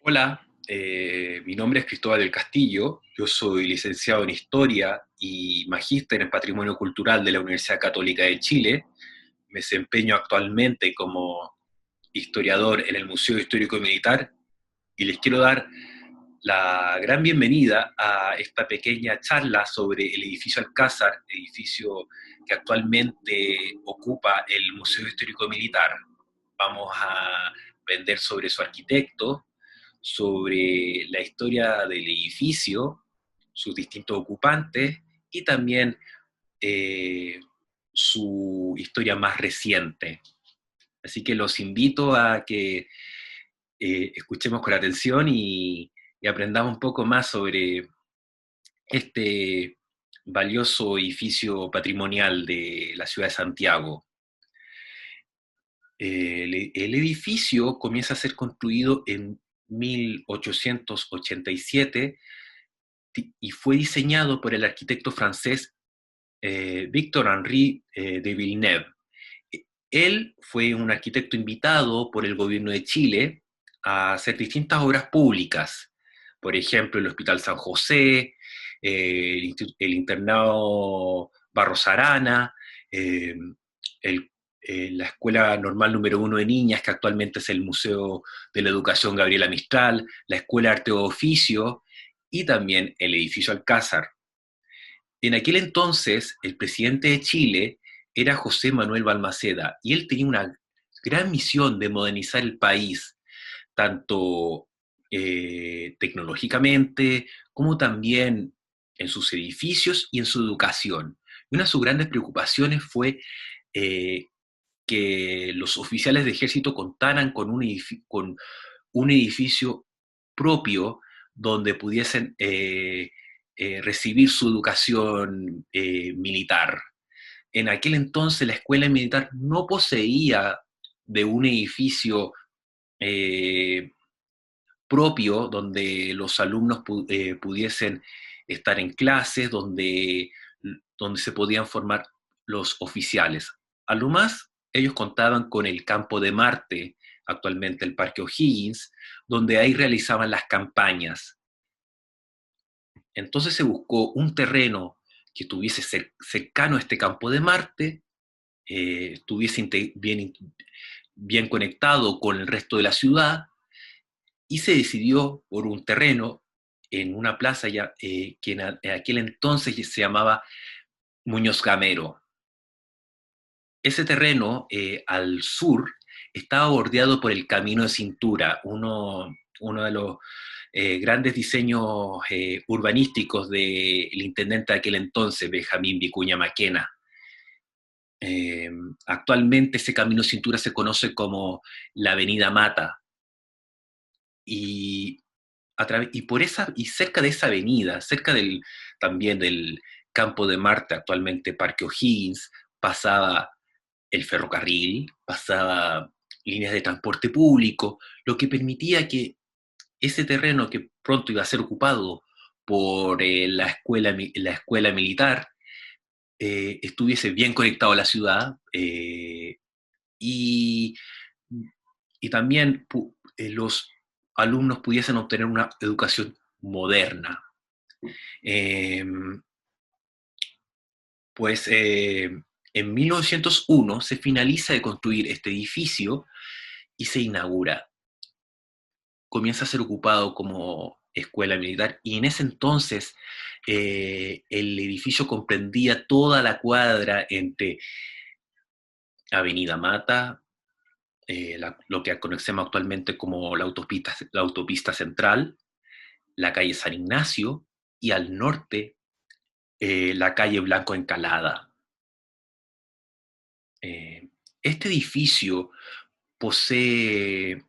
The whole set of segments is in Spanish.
Hola, mi nombre es Cristóbal del Castillo, yo soy licenciado en Historia y magíster en Patrimonio Cultural de la Universidad Católica de Chile. Me desempeño actualmente como historiador en el Museo Histórico y Militar y les quiero dar la gran bienvenida a esta pequeña charla sobre el edificio Alcázar, edificio que actualmente ocupa el Museo Histórico y Militar. Vamos a aprender sobre su arquitecto, sobre la historia del edificio, sus distintos ocupantes y también eh, su historia más reciente. Así que los invito a que escuchemos con atención y aprendamos un poco más sobre este valioso edificio patrimonial de la ciudad de Santiago. El edificio comienza a ser construido en 1887 y fue diseñado por el arquitecto francés Victor-Henri de Villeneuve. Él fue un arquitecto invitado por el gobierno de Chile a hacer distintas obras públicas, por ejemplo, el Hospital San José, el internado Barros Arana, eh, el, la Escuela Normal número 1 de Niñas, que actualmente es el Museo de la Educación Gabriela Mistral, la Escuela de Arte y Oficio y también el edificio Alcázar. En aquel entonces, el presidente de Chile era José Manuel Balmaceda y él tenía una gran misión de modernizar el país, tanto tecnológicamente como también en sus edificios y en su educación. Y una de sus grandes preocupaciones fue eh, que los oficiales de ejército contaran con un edificio propio donde pudiesen recibir su educación militar. En aquel entonces la escuela militar no poseía de un edificio eh, propio donde los alumnos pudiesen estar en clases, donde se podían formar los oficiales. A lo más, ellos contaban con el campo de Marte, actualmente el Parque O'Higgins, donde ahí realizaban las campañas. Entonces se buscó un terreno que estuviese cercano a este campo de Marte, estuviese bien conectado con el resto de la ciudad, y se decidió por un terreno en una plaza que en aquel entonces se llamaba Muñoz Gamero. Ese terreno al sur estaba bordeado por el Camino de Cintura, uno de los grandes diseños urbanísticos del intendente de aquel entonces, Benjamín Vicuña Maquena. Eh, Actualmente ese Camino de Cintura se conoce como la Avenida Mata, y y cerca de esa avenida, también del Campo de Marte, actualmente Parque O'Higgins, pasaba el ferrocarril, pasaba líneas de transporte público, lo que permitía que ese terreno que pronto iba a ser ocupado por la escuela militar estuviese bien conectado a la ciudad, y, y también los alumnos pudiesen obtener una educación moderna. Eh, pues en 1901 se finaliza de construir este edificio y se inaugura. Comienza a ser ocupado como escuela militar y en ese entonces el edificio comprendía toda la cuadra entre Avenida Mata, lo que conocemos actualmente como la autopista central, la calle San Ignacio y al norte la calle Blanco Encalada. Eh, este edificio posee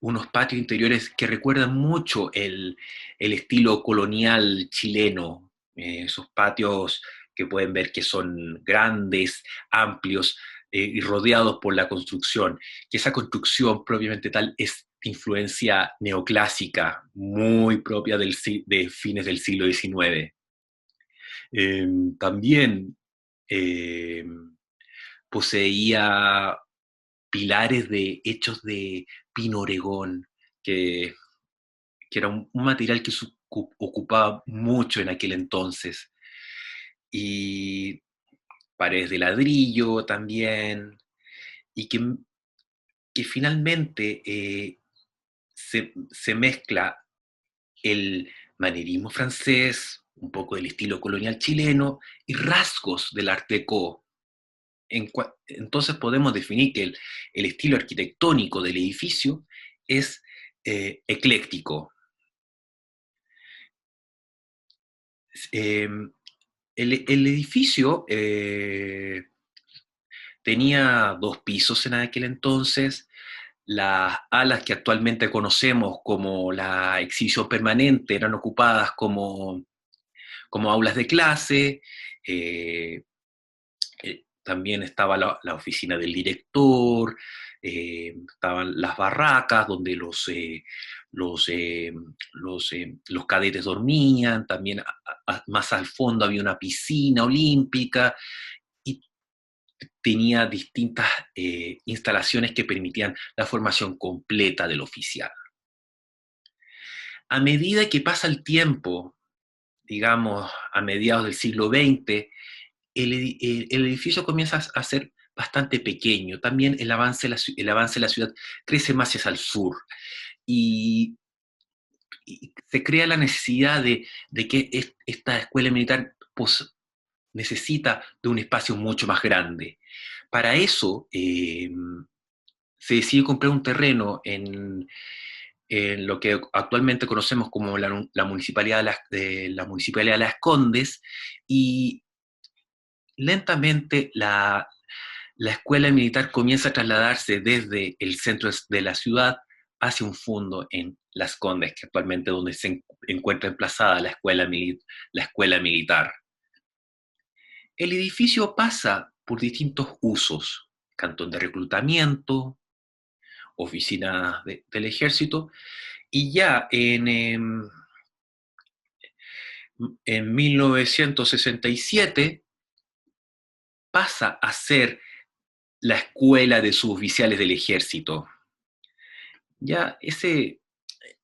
unos patios interiores que recuerdan mucho el estilo colonial chileno, esos patios que pueden ver que son grandes, amplios y rodeados por la construcción, que esa construcción propiamente tal es influencia neoclásica, muy propia de fines del siglo XIX. También eh, poseía pilares hechos de pino oregón, que, que era un material que ocupaba mucho en aquel entonces. Y paredes de ladrillo también, y que finalmente se mezcla el manierismo francés, un poco del estilo colonial chileno y rasgos del Art Deco. Entonces podemos definir que el estilo arquitectónico del edificio es ecléctico. Eh, el edificio tenía dos pisos en aquel entonces. Las alas que actualmente conocemos como la exhibición permanente eran ocupadas como aulas de clase. eh, También estaba la oficina del director, estaban las barracas donde los, eh, los cadetes dormían, también más al fondo había una piscina olímpica y tenía distintas instalaciones que permitían la formación completa del oficial. A medida que pasa el tiempo, digamos a mediados del siglo XX, el edificio comienza a ser bastante pequeño. También el avance de la ciudad crece más hacia el sur y, y se crea la necesidad de que esta escuela militar pues, necesita de un espacio mucho más grande. Para eso se decide comprar un terreno en lo que actualmente conocemos como la Municipalidad la Municipalidad de Las Condes, y lentamente la escuela militar comienza a trasladarse desde el centro de la ciudad hacia un fondo en Las Condes, que actualmente es donde se encuentra emplazada la escuela militar. El edificio pasa por distintos usos: cantón de reclutamiento, oficina del ejército, y ya en 1967 pasa a ser la escuela de suboficiales del ejército. Ya ese,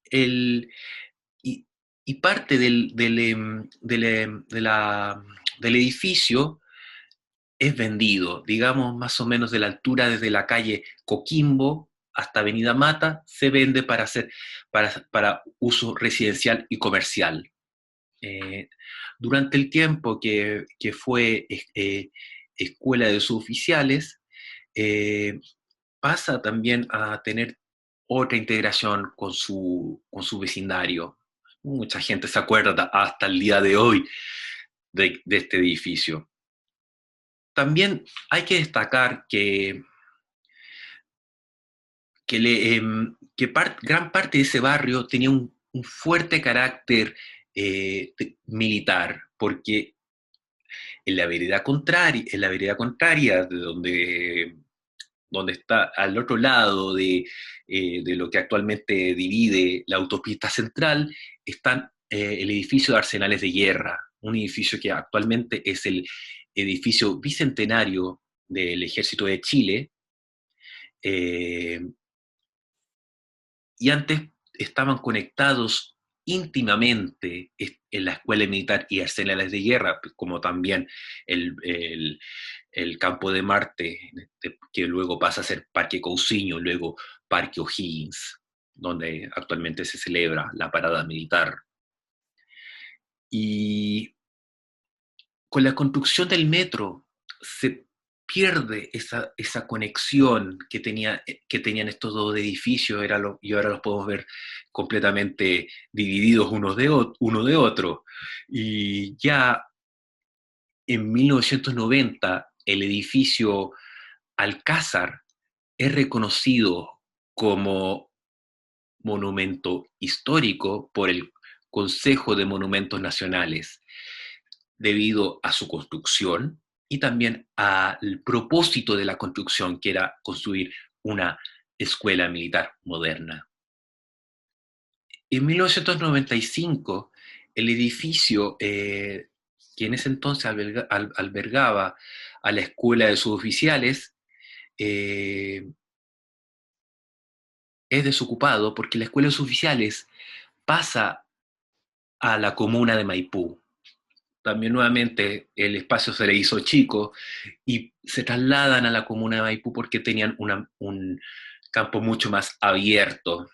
el, y, y parte del edificio es vendido, digamos más o menos de la altura desde la calle Coquimbo hasta Avenida Mata, se vende para uso residencial y comercial. Eh, Durante el tiempo que fue escuela de suboficiales, eh, pasa también a tener otra integración con su vecindario. Mucha gente se acuerda hasta el día de hoy de este edificio. También hay que destacar gran parte de ese barrio tenía un fuerte carácter militar, porque en la vereda contraria de donde está al otro lado de lo que actualmente divide la autopista central, está el edificio de Arsenales de Guerra, un edificio que actualmente es el edificio bicentenario del Ejército de Chile, eh, y antes estaban conectados íntimamente en la escuela militar y arsenales de guerra, como también el, el campo de Marte, que luego pasa a ser Parque Cousiño, luego Parque O'Higgins, donde actualmente se celebra la parada militar. Y con la construcción del metro se pierde esa conexión que tenían estos dos edificios, y ahora los podemos ver completamente divididos uno de otro. Y ya en 1990 el edificio Alcázar es reconocido como monumento histórico por el Consejo de Monumentos Nacionales, debido a su construcción y también al propósito de la construcción, que era construir una escuela militar moderna. En 1995, el edificio que en ese entonces albergaba a la escuela de suboficiales, eh, es desocupado porque la Escuela de Oficiales pasa a la comuna de Maipú. También nuevamente el espacio se le hizo chico y se trasladan a la comuna de Maipú porque tenían un campo mucho más abierto.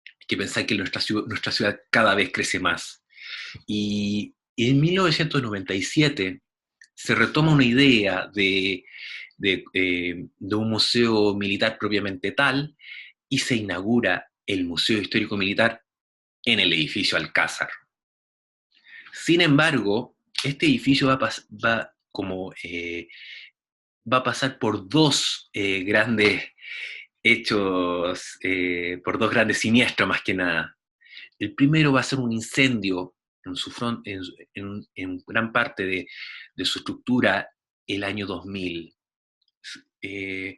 Hay que pensar que nuestra ciudad cada vez crece más. Y en 1997 se retoma una idea de un museo militar propiamente tal y se inaugura el Museo Histórico Militar en el edificio Alcázar. Sin embargo, este edificio va a pasar por dos grandes hechos, por dos grandes siniestros más que nada. El primero va a ser un incendio en, en gran parte de su estructura el año 2000. Eh,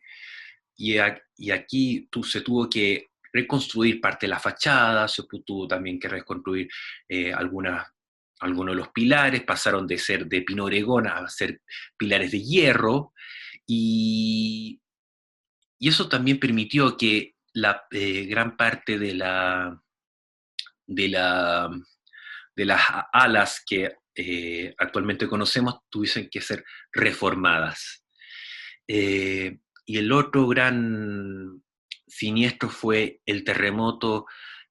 y aquí se tuvo que reconstruir parte de la fachada, se tuvo también que reconstruir algunos de los pilares, pasaron de ser de pino oregón a ser pilares de hierro, y, y eso también permitió que gran parte de, la, de las alas que actualmente conocemos tuviesen que ser reformadas. Y el otro gran siniestro fue el terremoto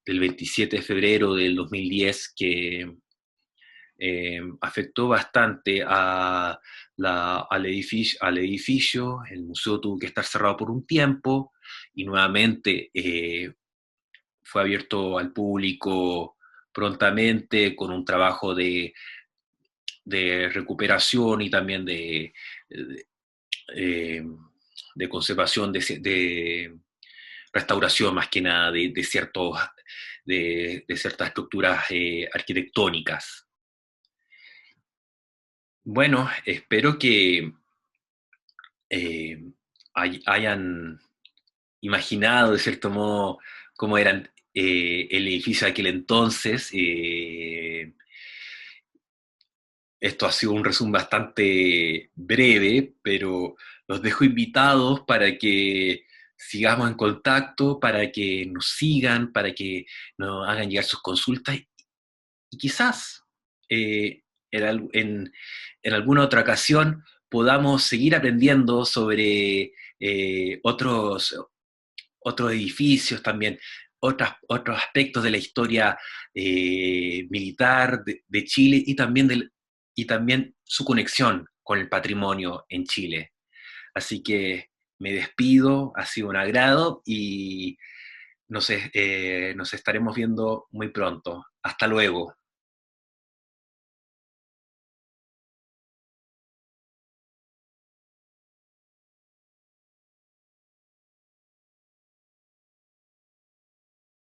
del 27 de febrero del 2010 que afectó bastante al edificio, el museo tuvo que estar cerrado por un tiempo y nuevamente fue abierto al público prontamente con un trabajo de recuperación y también eh, de conservación, de restauración más que nada de ciertas estructuras arquitectónicas. Bueno, espero que eh, hayan imaginado de cierto modo cómo eran el edificio de aquel entonces. Esto ha sido un resumen bastante breve, pero los dejo invitados para que sigamos en contacto, para que nos sigan, para que nos hagan llegar sus consultas y quizás en, en alguna otra ocasión podamos seguir aprendiendo sobre otros edificios también, otros aspectos de la historia militar de Chile y también su conexión con el patrimonio en Chile. Así que me despido, ha sido un agrado y nos estaremos viendo muy pronto. Hasta luego.